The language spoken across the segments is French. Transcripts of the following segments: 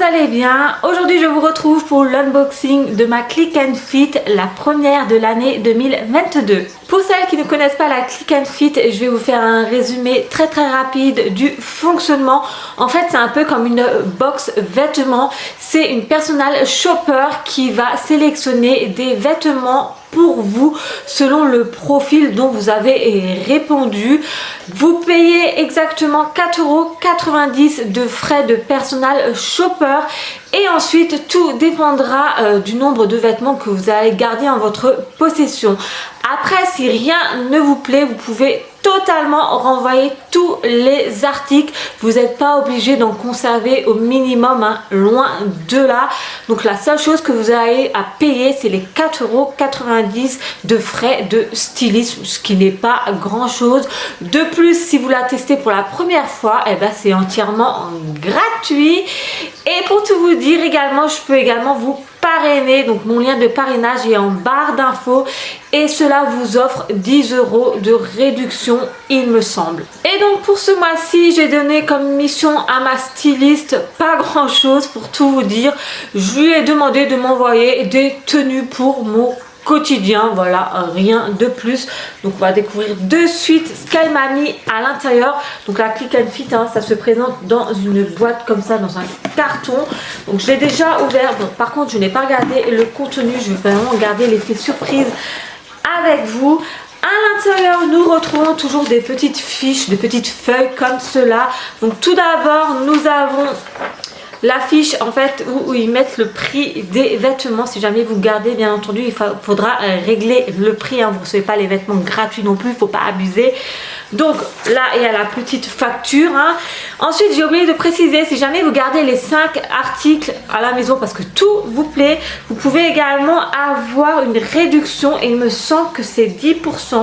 allez bien. Aujourd'hui je vous retrouve pour l'unboxing de ma Click and Fit, la première de l'année 2022. Pour celles qui ne connaissent pas la Click and Fit, je vais vous faire un résumé très rapide du fonctionnement. En fait c'est un peu comme une box vêtements. C'est une personal shopper qui va sélectionner des vêtements pour vous selon le profil dont vous avez répondu. Vous payez exactement 4,90 € de frais de personal shopper et ensuite tout dépendra du nombre de vêtements que vous allez garder en votre possession. Après, si rien ne vous plaît, vous pouvez totalement renvoyer tous les articles. Vous n'êtes pas obligé d'en conserver au minimum, hein, loin de là. Donc la seule chose que vous avez à payer, c'est les 4,90 € de frais de stylisme, ce qui n'est pas grand chose. De plus, si vous la testez pour la première fois, eh ben, c'est entièrement gratuit. Et pour tout vous dire également, je peux également vous parrainer. Donc mon lien de parrainage est en barre d'infos et cela vous offre 10 € de réduction, il me semble. Et donc pour ce mois-ci, j'ai donné comme mission à ma styliste pas grand chose pour tout vous dire. Je lui ai demandé de m'envoyer des tenues pour mon quotidien, voilà, rien de plus. Donc on va découvrir de suite ce qu'elle m'a mis à l'intérieur. Donc la Click and Fit, hein, ça se présente dans une boîte comme ça, dans un carton. Donc je l'ai déjà ouvert. Bon, par contre je n'ai pas regardé le contenu, je vais vraiment garder l'effet surprise avec vous. À l'intérieur, nous retrouvons toujours des petites fiches, des petites feuilles comme cela. Donc tout d'abord, nous avons la fiche en fait où ils mettent le prix des vêtements. Si jamais vous gardez, bien entendu, il faudra régler le prix, hein. Vous ne recevez pas les vêtements gratuits non plus, il ne faut pas abuser. Donc là, il y a la petite facture, hein. Ensuite, j'ai oublié de préciser, si jamais vous gardez les 5 articles à la maison parce que tout vous plaît, vous pouvez également avoir une réduction. Et il me semble que c'est 10%.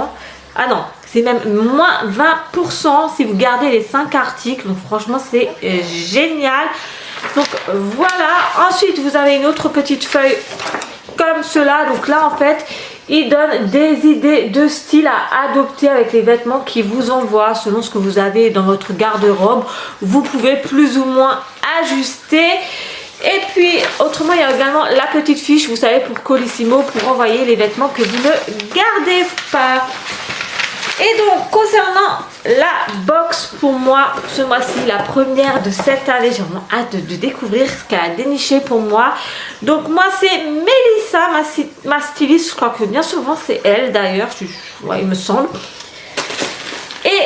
Ah non, c'est même moins 20% si vous gardez les 5 articles. Donc franchement, c'est génial. Donc voilà, ensuite vous avez une autre petite feuille comme cela. Donc là en fait il donne des idées de style à adopter avec les vêtements qui vous envoient selon ce que vous avez dans votre garde-robe. Vous pouvez plus ou moins ajuster. Et puis autrement il y a également la petite fiche, vous savez, pour Colissimo, pour envoyer les vêtements que vous ne gardez pas. Et donc concernant la box, pour moi ce mois-ci, la première de cette année, j'ai vraiment hâte de découvrir ce qu'elle a déniché pour moi. Donc moi c'est Mélissa, ma styliste, je crois que bien souvent c'est elle d'ailleurs, ouais, il me semble. Et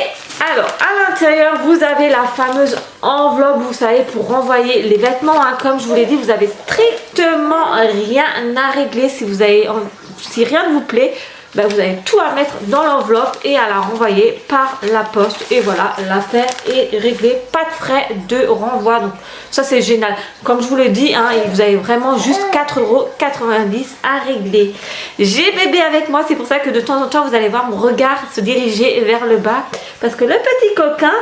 alors à l'intérieur vous avez la fameuse enveloppe, vous savez, pour renvoyer les vêtements, hein. Comme je vous l'ai dit, vous avez strictement rien à régler. Si rien ne vous plaît, ben vous avez tout à mettre dans l'enveloppe et à la renvoyer par la poste. Et voilà, l'affaire est réglée. Pas de frais de renvoi. Donc ça c'est génial. Comme je vous le dis, hein, vous avez vraiment juste 4,90 € à régler. J'ai bébé avec moi, c'est pour ça que de temps en temps vous allez voir mon regard se diriger vers le bas. Parce que le petit coquin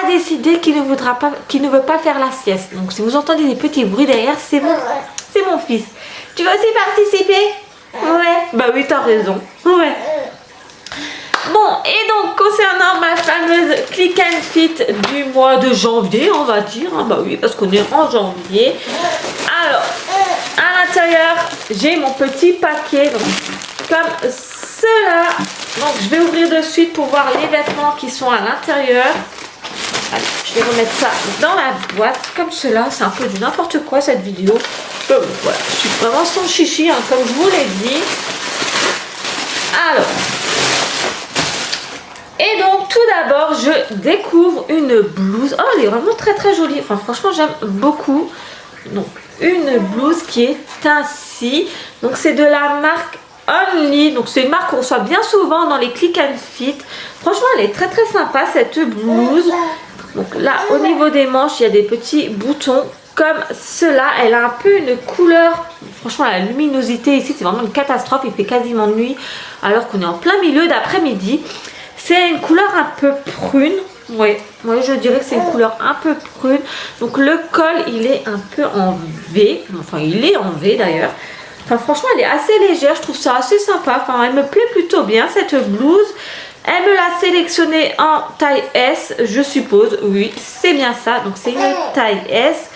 a décidé qu'il ne veut pas faire la sieste. Donc si vous entendez des petits bruits derrière, c'est mon fils. Tu veux aussi participer ? Ouais, bah oui, t'as raison. Ouais. Bon, et donc concernant ma fameuse Click and Fit du mois de janvier, on va dire, hein, bah oui, parce qu'on est en janvier. Alors, à l'intérieur, j'ai mon petit paquet, donc, comme cela. Donc, je vais ouvrir de suite pour voir les vêtements qui sont à l'intérieur. Allez, je vais remettre ça dans la boîte, comme cela. C'est un peu du n'importe quoi cette vidéo. Voilà, je suis vraiment sans chichi, hein, comme je vous l'ai dit. Alors, et donc tout d'abord je découvre une blouse. Oh, elle est vraiment très jolie. Enfin franchement j'aime beaucoup. Donc une blouse qui est ainsi. Donc c'est de la marque Only. Donc c'est une marque qu'on reçoit bien souvent dans les Click and Fit. Franchement elle est très sympa cette blouse. Donc là au niveau des manches il y a des petits boutons comme cela. Elle a un peu une couleur, franchement la luminosité ici c'est vraiment une catastrophe, il fait quasiment nuit alors qu'on est en plein milieu d'après-midi. C'est une couleur un peu prune, oui, je dirais que c'est une couleur un peu prune. Donc le col il est un peu en V, enfin il est en V d'ailleurs. Enfin franchement elle est assez légère, je trouve ça assez sympa, enfin elle me plaît plutôt bien cette blouse. Elle me l'a sélectionnée en taille S, je suppose, oui c'est bien ça, donc c'est une taille S.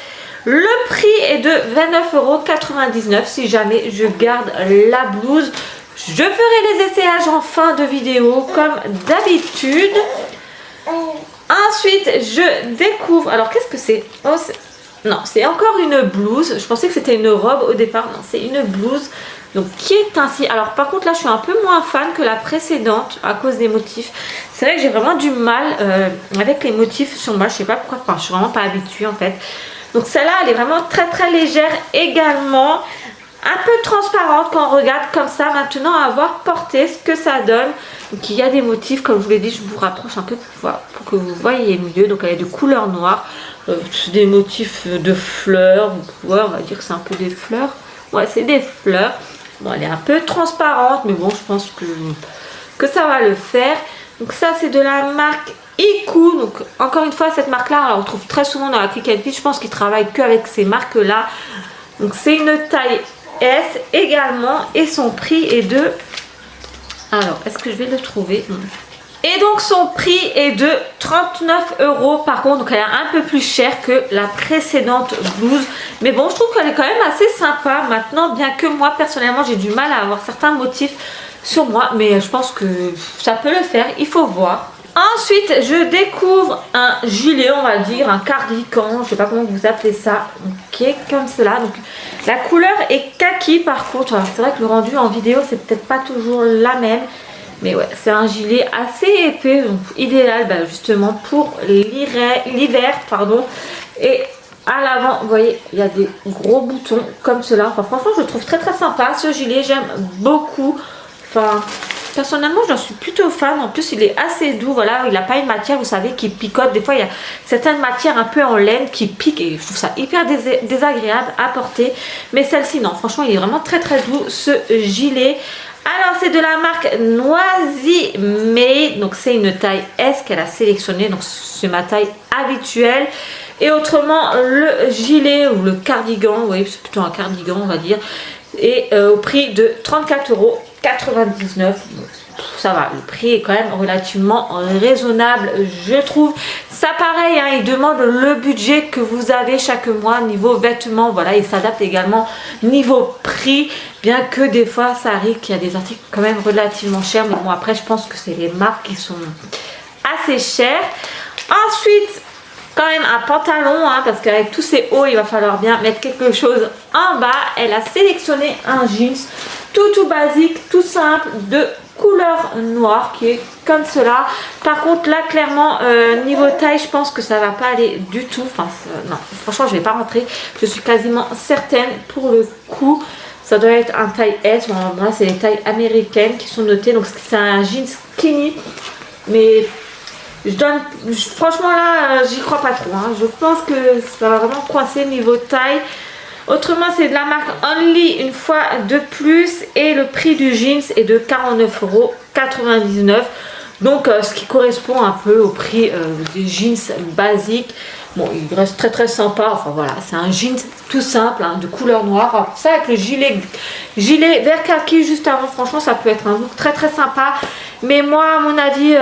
Le prix est de 29,99 € si jamais je garde la blouse. Je ferai les essayages en fin de vidéo comme d'habitude. Ensuite, je découvre... Alors, qu'est-ce que c'est? Oh, non, c'est encore une blouse. Je pensais que c'était une robe au départ. Non, c'est une blouse. Donc, qui est ainsi. Alors, par contre, là, je suis un peu moins fan que la précédente à cause des motifs. C'est vrai que j'ai vraiment du mal avec les motifs sur moi. Je sais pas pourquoi. Enfin, je suis vraiment pas habituée, en fait. Donc, celle-là, elle est vraiment très, très légère également. Un peu transparente quand on regarde comme ça. Maintenant, à avoir porté ce que ça donne. Donc, il y a des motifs, comme je vous l'ai dit, je vous rapproche un peu pour que vous voyez mieux. Donc, elle est de couleur noire. Des motifs de fleurs. Ouais, on va dire que c'est un peu des fleurs. Ouais, c'est des fleurs. Bon, elle est un peu transparente, mais bon, je pense que ça va le faire. Donc, ça, c'est de la marque Iku. Donc, encore une fois, cette marque-là, on la retrouve très souvent dans la Click & Fit. Je pense qu'ils travaillent qu'avec ces marques-là. Donc, c'est une taille S également. Et son prix est de... Alors, est-ce que je vais le trouver? Et donc, son prix est de 39 € par contre. Donc, elle est un peu plus chère que la précédente blouse. Mais bon, je trouve qu'elle est quand même assez sympa. Maintenant, bien que moi, personnellement, j'ai du mal à avoir certains motifs sur moi. Mais je pense que ça peut le faire. Il faut voir. Ensuite, je découvre un gilet, on va dire, un cardigan. Je ne sais pas comment vous appelez ça. Qui est comme cela. Donc, la couleur est kaki par contre. C'est vrai que le rendu en vidéo, c'est peut-être pas toujours la même. Mais ouais, c'est un gilet assez épais, donc idéal justement pour l'hiver, pardon. Et à l'avant, vous voyez, il y a des gros boutons comme cela. Enfin, franchement, je le trouve très très sympa ce gilet, j'aime beaucoup. Enfin, personnellement, j'en suis plutôt fan. En plus, il est assez doux, voilà, il n'a pas une matière, vous savez, qui picote. Des fois, il y a certaines matières un peu en laine qui piquent et je trouve ça hyper désagréable à porter. Mais celle-ci, non, franchement, il est vraiment très très doux ce gilet. Alors, c'est de la marque Noisy Made. Donc, c'est une taille S qu'elle a sélectionnée. Donc, c'est ma taille habituelle. Et autrement, le gilet ou le cardigan, vous voyez, c'est plutôt un cardigan, on va dire. Et au prix de 34,99 €. Ça va, le prix est quand même relativement raisonnable, je trouve. Ça, pareil, hein, il demande le budget que vous avez chaque mois niveau vêtements. Voilà, il s'adapte également niveau prix. Bien que des fois, ça arrive qu'il y a des articles quand même relativement chers. Mais bon, après, je pense que c'est les marques qui sont assez chères. Ensuite, quand même un pantalon, hein, parce qu'avec tous ces hauts, il va falloir bien mettre quelque chose en bas. Elle a sélectionné un jeans tout basique, tout simple, de couleur noire qui est comme cela. Par contre, là, clairement, niveau taille, je pense que ça va pas aller du tout. Enfin, non, franchement, je vais pas rentrer. Je suis quasiment certaine pour le coup. Ça doit être un taille S. Bon, moi, c'est les tailles américaines qui sont notées. Donc, c'est un jean skinny. Mais franchement, là, j'y crois pas trop. Hein. Je pense que ça va vraiment coincer niveau taille. Autrement, c'est de la marque Only une fois de plus. Et le prix du jeans est de 49,99 €. Donc, ce qui correspond un peu au prix des jeans basiques. Bon, il reste très très sympa. Enfin voilà, c'est un jeans tout simple, hein, de couleur noire. Alors, ça avec le gilet vert kaki juste avant, franchement, ça peut être un look très très sympa. Mais moi, à mon avis,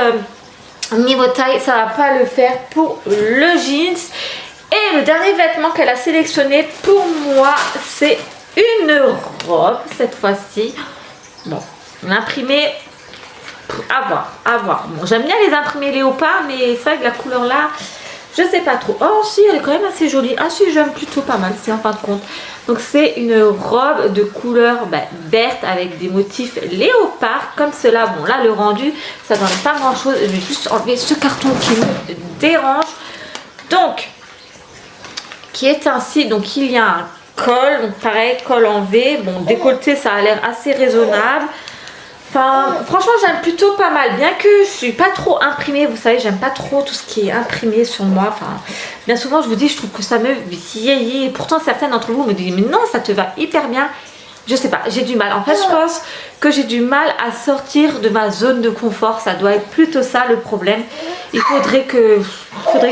niveau taille, ça va pas le faire pour le jeans. Et le dernier vêtement qu'elle a sélectionné pour moi, c'est une robe cette fois-ci. Bon, l'imprimé, à voir. Bon, j'aime bien les imprimés léopard, mais c'est vrai que la couleur là, je sais pas trop. Oh si, elle est quand même assez jolie. Ah si, j'aime plutôt pas mal, c'est en fin de compte. Donc c'est une robe de couleur verte avec des motifs léopard comme cela. Bon là, le rendu, ça donne pas grand chose. Je vais juste enlever ce carton qui me dérange. Donc, qui est ainsi. Donc il y a un col, donc pareil, col en V. Bon, décolleté, ça a l'air assez raisonnable. Enfin, franchement, j'aime plutôt pas mal. Bien que je suis pas trop imprimée, vous savez, j'aime pas trop tout ce qui est imprimé sur moi. Enfin, bien souvent, je vous dis, je trouve que ça me vieillit. Et pourtant, certaines d'entre vous me disent, mais non, ça te va hyper bien. Je sais pas, j'ai du mal. En fait, je pense que j'ai du mal à sortir de ma zone de confort. Ça doit être plutôt ça le problème. Il faudrait que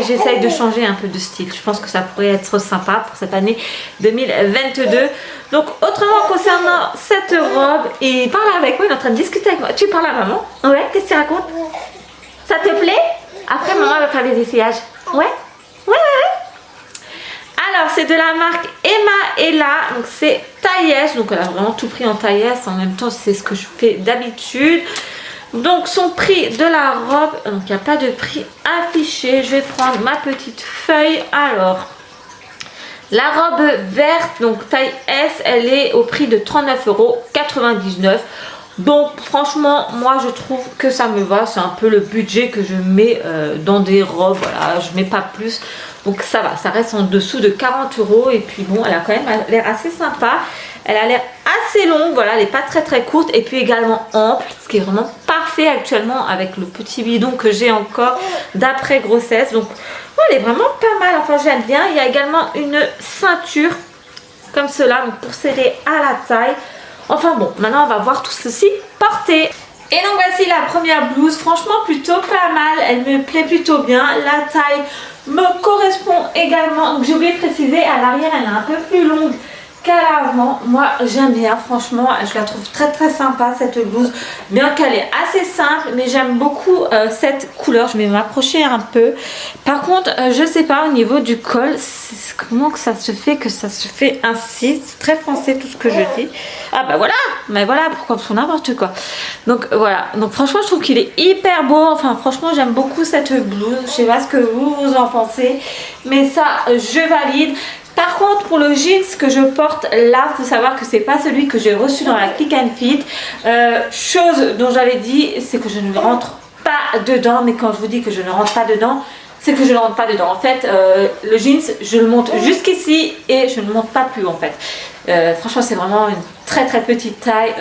j'essaye de changer un peu de style. Je pense que ça pourrait être sympa pour cette année 2022. Donc, autrement concernant cette robe, il parle avec moi, il est en train de discuter avec moi. Tu parles à maman? Ouais, qu'est-ce que tu racontes? Ça te plaît? Après, maman va faire des essayages. Ouais? Ouais. Alors c'est de la marque Emma Ella, donc c'est taille S, donc elle a vraiment tout pris en taille S, en même temps c'est ce que je fais d'habitude. Donc son prix de la robe, donc il n'y a pas de prix affiché, je vais prendre ma petite feuille. Alors la robe verte, donc taille S, elle est au prix de 39,99 €. Donc franchement moi je trouve que ça me va, c'est un peu le budget que je mets dans des robes, voilà, je mets pas plus. Donc ça va, ça reste en dessous de 40 € et puis bon, elle a quand même l'air assez sympa. Elle a l'air assez longue, voilà, elle n'est pas très courte et puis également ample, ce qui est vraiment parfait actuellement avec le petit bidon que j'ai encore d'après grossesse. Donc ouais, elle est vraiment pas mal, enfin j'aime bien. Il y a également une ceinture comme cela, donc pour serrer à la taille. Enfin bon, maintenant on va voir tout ceci porté. Et donc voici la première blouse, franchement plutôt pas mal, elle me plaît plutôt bien. La taille me correspond également, donc j'ai oublié de préciser, à l'arrière elle est un peu plus longue qu'à l'avant. Moi j'aime bien, franchement je la trouve très sympa cette blouse, bien qu'elle est assez simple, mais j'aime beaucoup cette couleur. Je vais m'approcher un peu. Par contre je sais pas au niveau du col comment que ça se fait ainsi. C'est très français tout ce que je dis. Ah bah voilà, mais voilà, pourquoi pour n'importe quoi. Donc voilà, donc franchement je trouve qu'il est hyper beau. Enfin franchement j'aime beaucoup cette blouse, je sais pas ce que vous en pensez, mais ça je valide. Par contre pour le jeans que je porte là, il faut savoir que c'est pas celui que j'ai reçu dans la Click and Fit. Chose dont j'avais dit, c'est que je ne rentre pas dedans, mais quand je vous dis que je ne rentre pas dedans, c'est que je ne rentre pas dedans. En fait le jeans je le monte jusqu'ici et je ne monte pas plus en fait. Franchement c'est vraiment une très petite taille.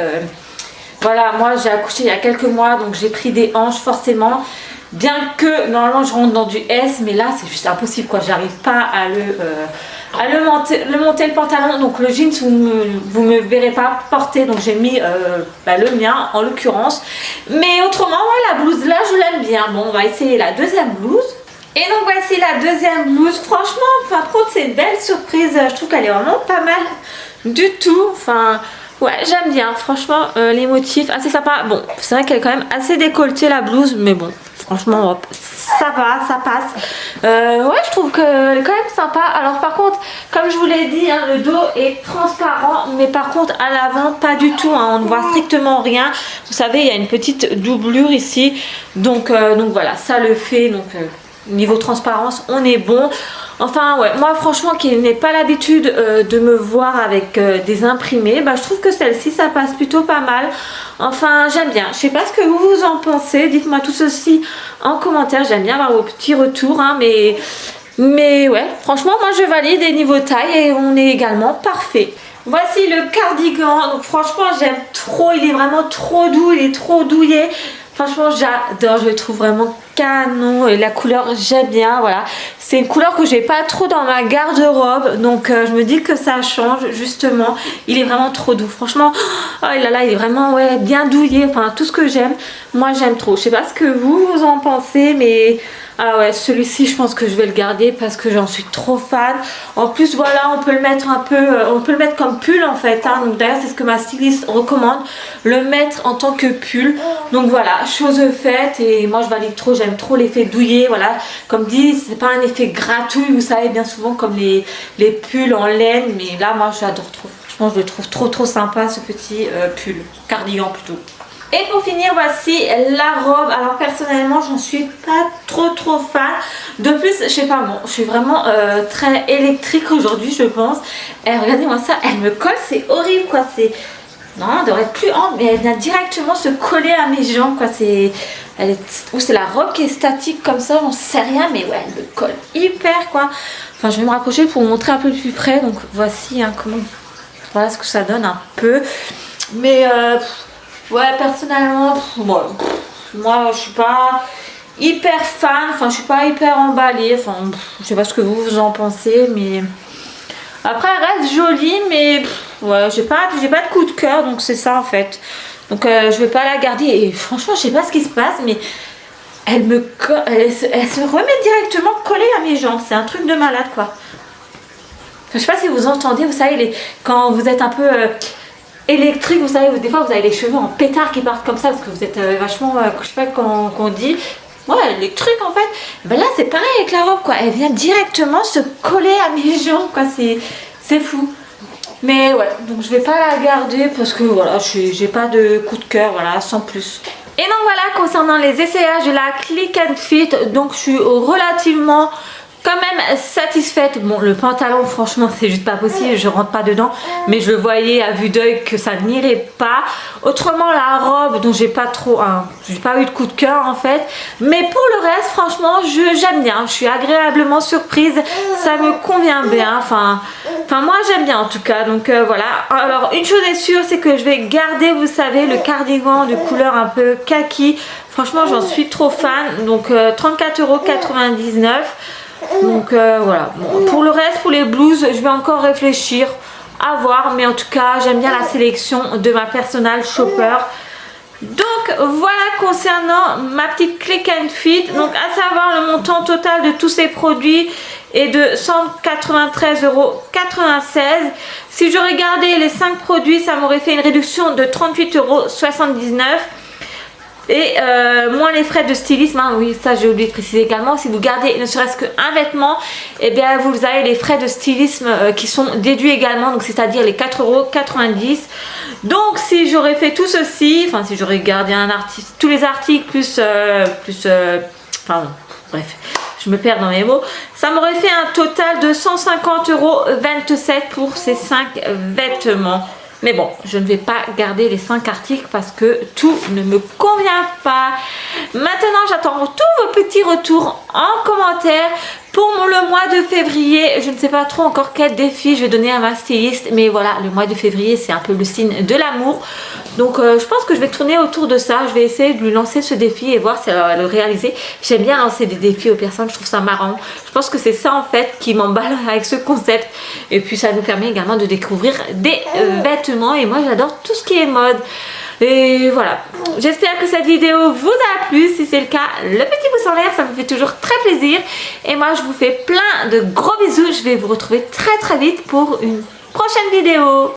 Voilà, moi j'ai accouché il y a quelques mois, donc j'ai pris des hanches forcément. Bien que normalement je rentre dans du S, mais là c'est juste impossible quoi, j'arrive pas à le monter le pantalon. Donc le jeans vous me verrez pas porter, donc j'ai mis le mien en l'occurrence. Mais autrement ouais, la blouse là je l'aime bien. Bon, on va essayer la deuxième blouse. Et donc voici la deuxième blouse. Franchement, enfin contre c'est une belle surprise, je trouve qu'elle est vraiment pas mal du tout. Enfin ouais, j'aime bien, franchement les motifs assez sympa. Bon, c'est vrai qu'elle est quand même assez décolletée la blouse, mais bon, franchement hop, ça va, ça passe. Ouais, je trouve qu'elle est quand même sympa. Alors par contre, comme je vous l'ai dit, hein, le dos est transparent, mais par contre à l'avant pas du tout, hein, on ne voit strictement rien. Vous savez, il y a une petite doublure ici, donc voilà, ça le fait. Donc niveau transparence, on est bon. Enfin ouais, moi franchement qui n'ai pas l'habitude de me voir avec des imprimés, bah, je trouve que celle-ci ça passe plutôt pas mal. Enfin j'aime bien, je sais pas ce que vous en pensez, dites-moi tout ceci en commentaire, j'aime bien avoir vos petits retours hein, mais ouais, franchement moi je valide. Et niveau taille et on est également parfait. Voici le cardigan, donc franchement j'aime trop, il est vraiment trop doux, il est trop douillet. Franchement j'adore, je le trouve vraiment canon et la couleur j'aime bien, voilà. C'est une couleur que j'ai pas trop dans ma garde-robe, donc je me dis que ça change justement. Il est vraiment trop doux, franchement. Oh là là, il est vraiment ouais, bien douillet, enfin tout ce que j'aime. Moi j'aime trop, je sais pas ce que vous en pensez, mais ah ouais, celui-ci je pense que je vais le garder parce que j'en suis trop fan. En plus voilà, on peut le mettre un peu, on peut le mettre comme pull en fait hein. Donc d'ailleurs c'est ce que ma styliste recommande, le mettre en tant que pull. Donc voilà, chose faite et moi je valide trop, j'aime trop l'effet douillet. Voilà, comme dit, c'est pas un effet gratouille, vous savez bien souvent comme les pulls en laine, mais là moi j'adore trop. Franchement je le trouve trop sympa ce petit pull, cardigan plutôt. Et pour finir, voici la robe. Alors personnellement, j'en suis pas trop fan. De plus, je sais pas, bon, je suis vraiment très électrique aujourd'hui, je pense. Et regardez-moi ça, elle me colle, c'est horrible quoi. C'est non, elle devrait être plus ample, mais elle vient directement se coller à mes jambes quoi. Ou c'est la robe qui est statique comme ça, j'en sais rien, mais ouais, elle me colle hyper quoi. Enfin, je vais me rapprocher pour vous montrer un peu plus près. Donc voici hein, comment, voilà ce que ça donne un peu. Mais ouais, personnellement, moi je suis pas hyper fan, enfin je suis pas hyper emballée, enfin je sais pas ce que vous en pensez, mais après elle reste jolie, mais ouais, j'ai pas de coup de cœur, donc c'est ça en fait. Donc je vais pas la garder et franchement je sais pas ce qui se passe, mais elle se remet directement collée à mes jambes, c'est un truc de malade quoi. Enfin, je sais pas si vous entendez, vous savez quand vous êtes un peu électrique, vous savez, des fois vous avez les cheveux en pétard qui partent comme ça parce que vous êtes vachement, je sais pas qu'on dit. ouais, électrique en fait. Ben là c'est pareil avec la robe quoi, elle vient directement se coller à mes jambes quoi, c'est fou. Mais ouais, donc je vais pas la garder parce que voilà, j'ai pas de coup de cœur, voilà, sans plus. Et donc voilà, concernant les essayages de la Click and Fit, donc je suis relativement quand même satisfaite. Bon, le pantalon franchement c'est juste pas possible, je rentre pas dedans, mais je le voyais à vue d'œil que ça n'irait pas. Autrement la robe dont j'ai pas eu de coup de cœur en fait, mais pour le reste franchement j'aime bien, je suis agréablement surprise, ça me convient bien, enfin moi j'aime bien en tout cas. Donc voilà, alors une chose est sûre, c'est que je vais garder, vous savez, le cardigan de couleur un peu kaki. Franchement j'en suis trop fan, donc 34,99 €. Donc voilà, bon, pour le reste, pour les blouses, je vais encore réfléchir, à voir, mais en tout cas j'aime bien la sélection de ma personal shopper. Donc voilà concernant ma petite Click and Fit, donc à savoir le montant total de tous ces produits est de 193,96 €. Si j'aurais gardé les 5 produits, ça m'aurait fait une réduction de 38,79 €. Et moins les frais de stylisme, hein, oui ça j'ai oublié de préciser également, si vous gardez ne serait-ce qu'un vêtement, et bien vous avez les frais de stylisme qui sont déduits également, donc c'est-à-dire les 4,90 €. Donc si j'aurais fait tout ceci, enfin si j'aurais gardé tous les articles pardon, bref, je me perds dans mes mots, ça m'aurait fait un total de 150,27 € pour ces 5 vêtements. Mais bon, je ne vais pas garder les 5 articles parce que tout ne me convient pas. Maintenant, j'attends tous vos petits retours en commentaire. Pour le mois de février, je ne sais pas trop encore quel défi je vais donner à ma styliste. Mais voilà, le mois de février, c'est un peu le signe de l'amour. Donc, je pense que je vais tourner autour de ça. Je vais essayer de lui lancer ce défi et voir si elle va le réaliser. J'aime bien lancer des défis aux personnes, je trouve ça marrant. Je pense que c'est ça en fait qui m'emballe avec ce concept. Et puis, ça nous permet également de découvrir des vêtements. Et moi, j'adore tout ce qui est mode. Et voilà, j'espère que cette vidéo vous a plu. Si c'est le cas, le petit pouce en l'air, ça me fait toujours très plaisir. Et moi je vous fais plein de gros bisous. Je vais vous retrouver très vite pour une prochaine vidéo.